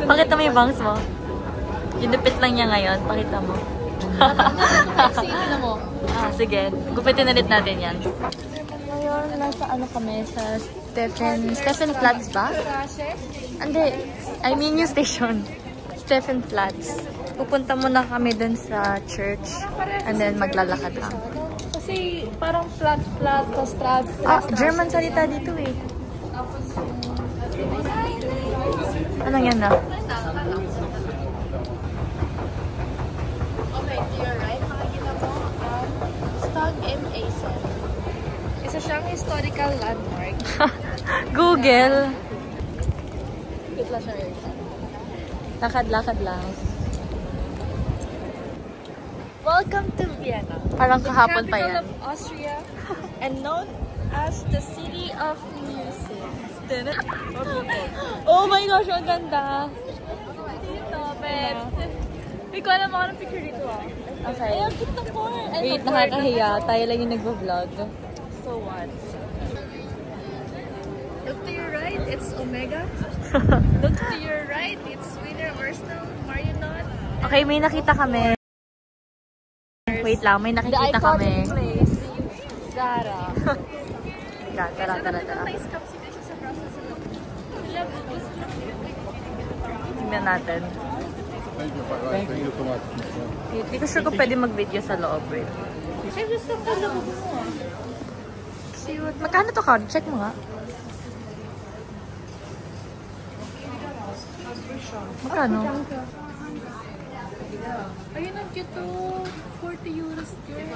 Pakita mo yung bangs mo. Ginupit lang niya ngayon. Pakita mo. Sige mo. Sige. Gupitin ulit natin yan. Ngayon, nasa ano kami? Sa Stephen Platz ba? Hindi. I mean yung station. Stephen Platz. Pupunta muna kami dun sa church. And then maglalakad lang. Kasi parang Platz, tapos German salita dito eh. Anong yan na? Okay, to your right, makikita mo ang Stog M.A. Isa siyang historical landmark. Google. Good lang siya rin. Lakad-lakad lang. Welcome to Vienna. Parang kahapon pa yan. The capital of Austria and known as the city of music. Oh my gosh, ang ganda. Dito, bet. Hindi ko alam ako ng picture dito Okay. Ay, ang cute na core. Wait, nakakahiya. Tayo lang yung nagvo-vlog. So what? Look to your right, it's Omega. Look to your right, it's Wiener Arsenal, Marionette. Okay, may nakita kami. Wait lang, may nakikita kami. Place, Zara. Tara. Nice cups dito sa process ng Tingnan natin. Thank you so much. Hindi ko sure kung pwede mag-video sa loob. Wait. Ay, gusto ko lang mo. Cute. Magkano to card? Check mo nga. Magkano? Ayun, ang cute to. 40 euros yun.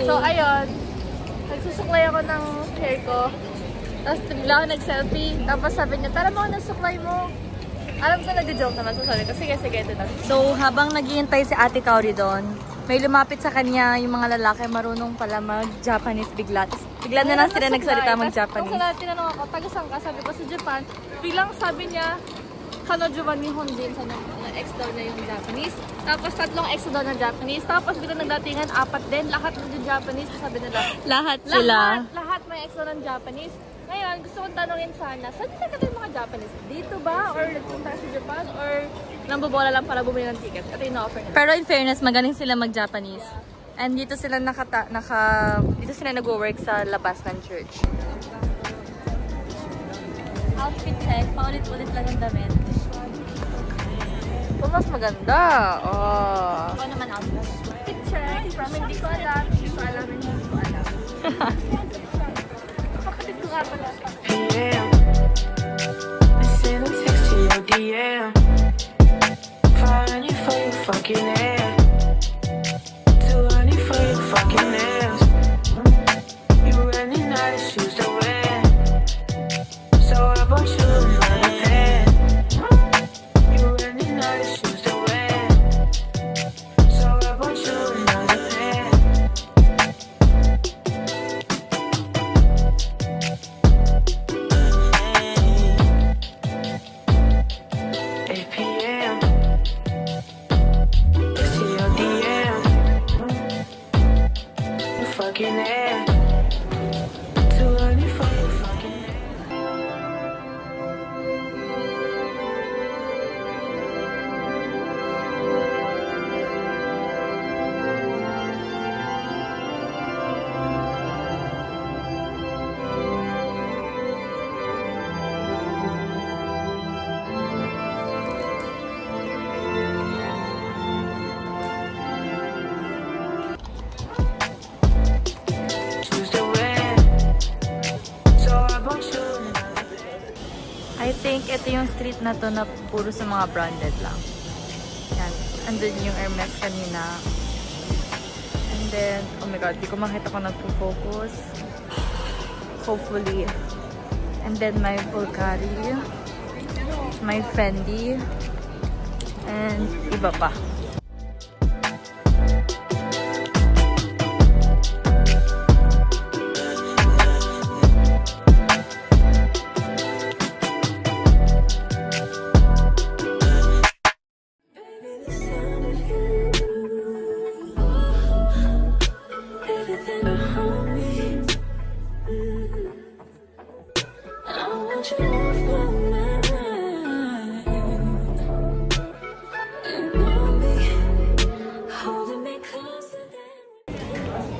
So, ayun. Nagsusuklay ako ng hair ko. Tapos, bigla ako nag-selfie. Tapos, sabi niya, tara mo, nasuklay mo. Alam ko, nag-joke naman. So, sorry. Sige, ito na. So, habang naghihintay si Ate Kaori doon, may lumapit sa kanya yung mga lalaki marunong pala mag-Japanese bigla. Bigla na lang sila nagsalita mag-Japanese. Tapos, tinanong ako, taga-saan ka? Sabi ko, sa Japan. Biglang sabi niya, Kanojo ni Honjin sa ex daw na yung Japanese. Tapos 3 ex daw na Japanese. Tapos biglang nagdatingan 4 din. Lahat ng Japanese. Sabi nila. Lahat sila. Lahat may ex daw ng Japanese. Ngayon, gusto kong tanongin sana, saan nila yung mga Japanese? Dito ba? Or nagpunta sa Japan? Or nambobola lang para bumili ng ticket? Ito yung offer nila. Pero in fairness, magaling sila mag-Japanese. And dito sila dito sila nag-work sa labas ng church. Outfit check. Paulit-ulit lang ang damit. Ito mas maganda. Oh. Ako naman outfit check. From hindi ko alam. Hindi ko alam. Kapatid ko nga pala. PM. Send a text to your DM. Find you for your fucking ass. 200 for your fucking nails. You really nice shoes to wear. So I bought you another pair. You really nice shoes to wear. So I bought you another pair. APM. It's to your DM. You fucking air. 200 for your fucking air. ng street na to na puro sa mga branded lang. Yan. Andun yung Hermes kanina. And then, oh my god, di ko makita kung nagpo-focus. Hopefully. And then my Bulgari. My Fendi. And iba pa.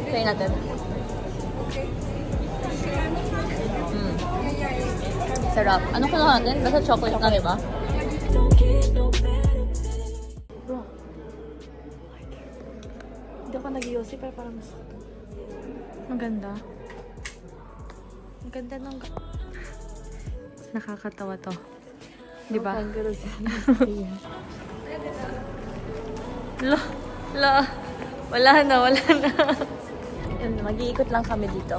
Try natin. Sarap. Ano kailangan natin? Basta chocolate na, diba? Bro. Hindi ako nag-iossi pero parang mas... Maganda. Maganda nung... Nakakatawa to. Diba? La. Wala na. Mag-iikot lang kami dito.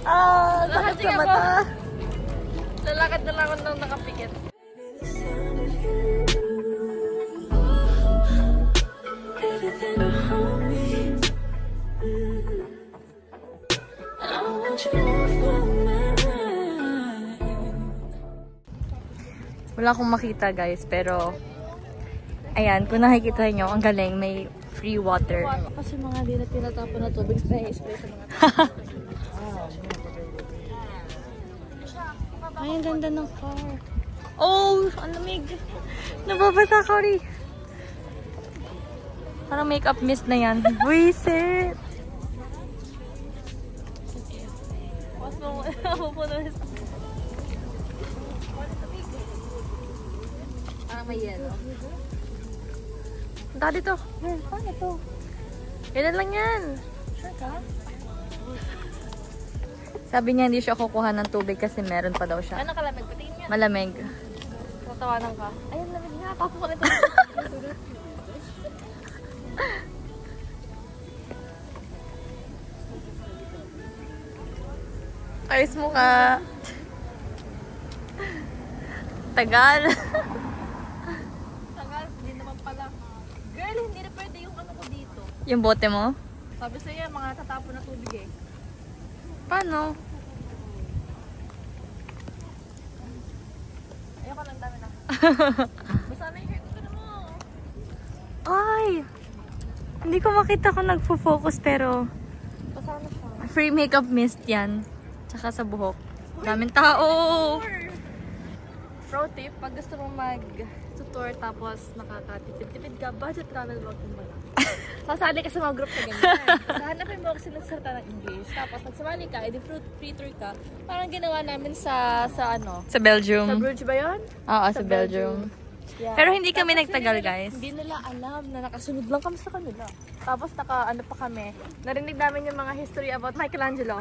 Yan. Sakit sa mata. Lalakad na lang ako nang nakapikit. Wala akong makita guys, pero ayan, kung nakikita nyo, ang galing, may free water. Kasi mga di na tinatapon na tubig, spray sa mga Ay, ang ganda ng car. Oh, ang lamig. Nababasa ka rin. Parang makeup mist na yan. Buisit. mas mapupuno na sa... Parang may yelo. Punta dito. Paano ito? Ganun lang yan. Sure ka? Sabi niya hindi siya kukuha ng tubig kasi meron pa daw siya. Ano kalamig? Patingin niya. Malamig. Tatawanan ka. Ayun, lamig nga. Tapo ko na ito. Ayos mo ka. Tagal. Tagal, hindi naman pala. Girl, hindi na pwede yung ano ko dito. Yung bote mo? Sabi sa'yo, mga tatapon na tubig eh. Paano? Ayoko lang, dami na. Basta na yung hair ko na mo. Ay! Hindi ko makita kung nagpo-focus pero Basta na siya. free makeup mist yan. Tsaka sa buhok. Daming tao! Pro tip, pag gusto mong mag-tour tapos nakakatipid-tipid ka, budget travel vlog mo ba lang? Sasali ka sa mga group na ganyan. Hanapin mo kasi nagsalita ng English. Tapos nagsumali ka, edi free tour ka. Parang ginawa namin sa ano? Sa Belgium. Sa Bruges ba yun? Oo, sa Belgium. Yeah. Pero hindi kami Tapos nagtagal, hindi nila- guys. Hindi nila alam na nakasunod lang kami sa kanila. Tapos ano pa kami, narinig namin yung mga history about Michelangelo.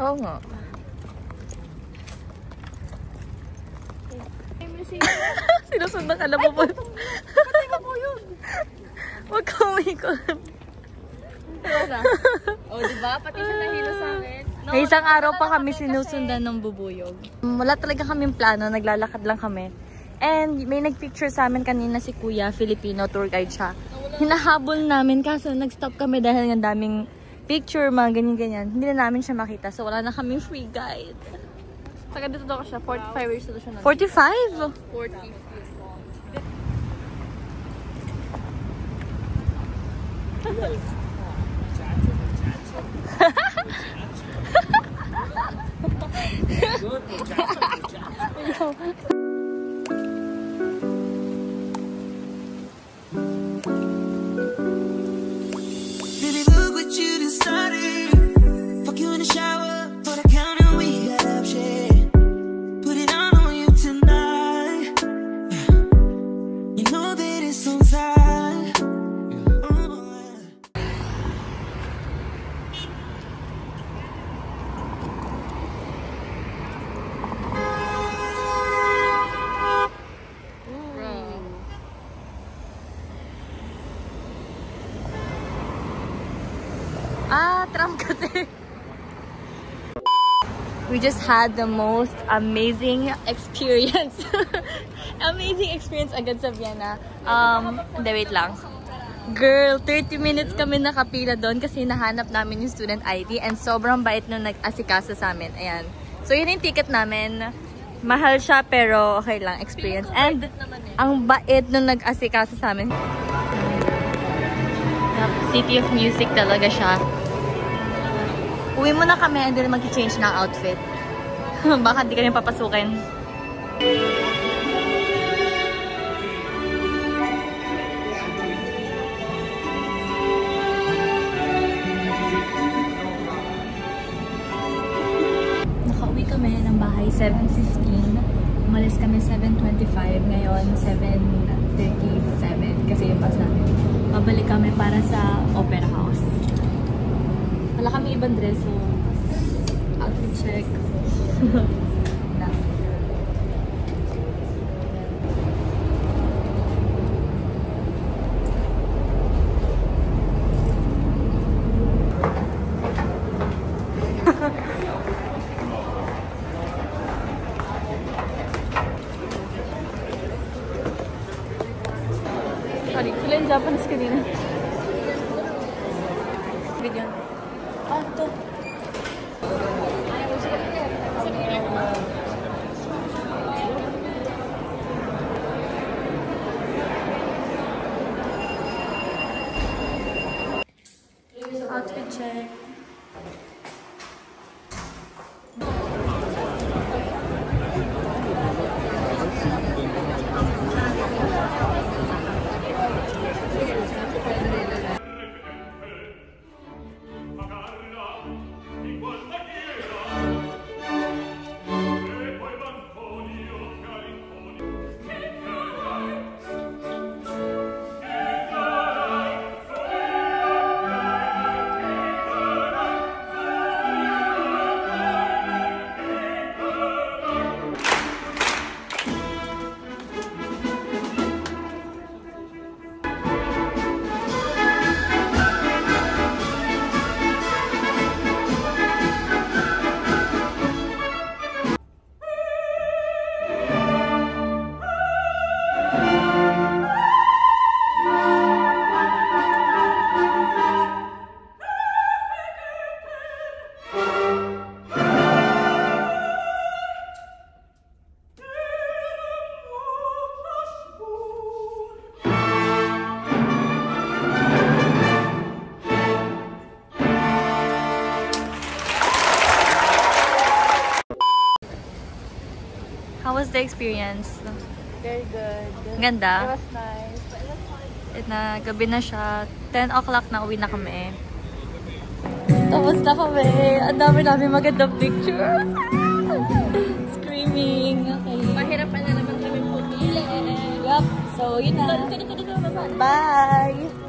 Oo nga. May museum. Sinusundan ka na po po. Pati ba po yun? Huwag ka umikot. Diba na? O, diba? Pati siya nahilo sa akin. No, May isang araw pa naalala kami kasi- sinusundan ng bubuyog. Wala talaga kaming plano, naglalakad lang kami. And may nagpicture sa amin kanina si Kuya, Filipino tour guide siya. Hinahabol namin kaso nag-stop kami dahil ng daming picture, mga ganyan-ganyan. Hindi na namin siya makita so wala na kaming free guide. Taga dito daw siya, 45 years old siya. 45? 40. Baby, look what you done started. Fuck you in the shower, put a counter we have shit. Put it on you tonight. You know that it's on time. Tram kasi. We just had the most amazing experience. Amazing experience agad sa Vienna. Hindi, wait lang. Girl, 30 minutes kami nakapila doon kasi nahanap namin yung student ID and sobrang bait nung nag-asikaso sa amin. Ayan. So, yun yung ticket namin. Mahal siya pero okay lang experience. And ang bait nung nag-asikaso sa amin. City of Music talaga siya. Uwi mo na kami and then mag-change ng outfit. Baka hindi kami papasukin. Nakauwi kami ng bahay 7:15. Umalis kami 7:25. Ngayon 7:37 kasi yung bus namin. Babalik kami para sa Opera House. Wala kami ibang dress, so outfit check. Na. Sorry, sila yung Japanese kanina. Video. Ito. Outfit check. How was the experience? Very good. Ganda? It was nice. Gabi na siya. 10 o'clock na uwi na kami. Tapos na kami. Ang dami namin magandang picture. Screaming. Okay. Mahirap na naman kami pumili. Yup. So, yun na. Bye!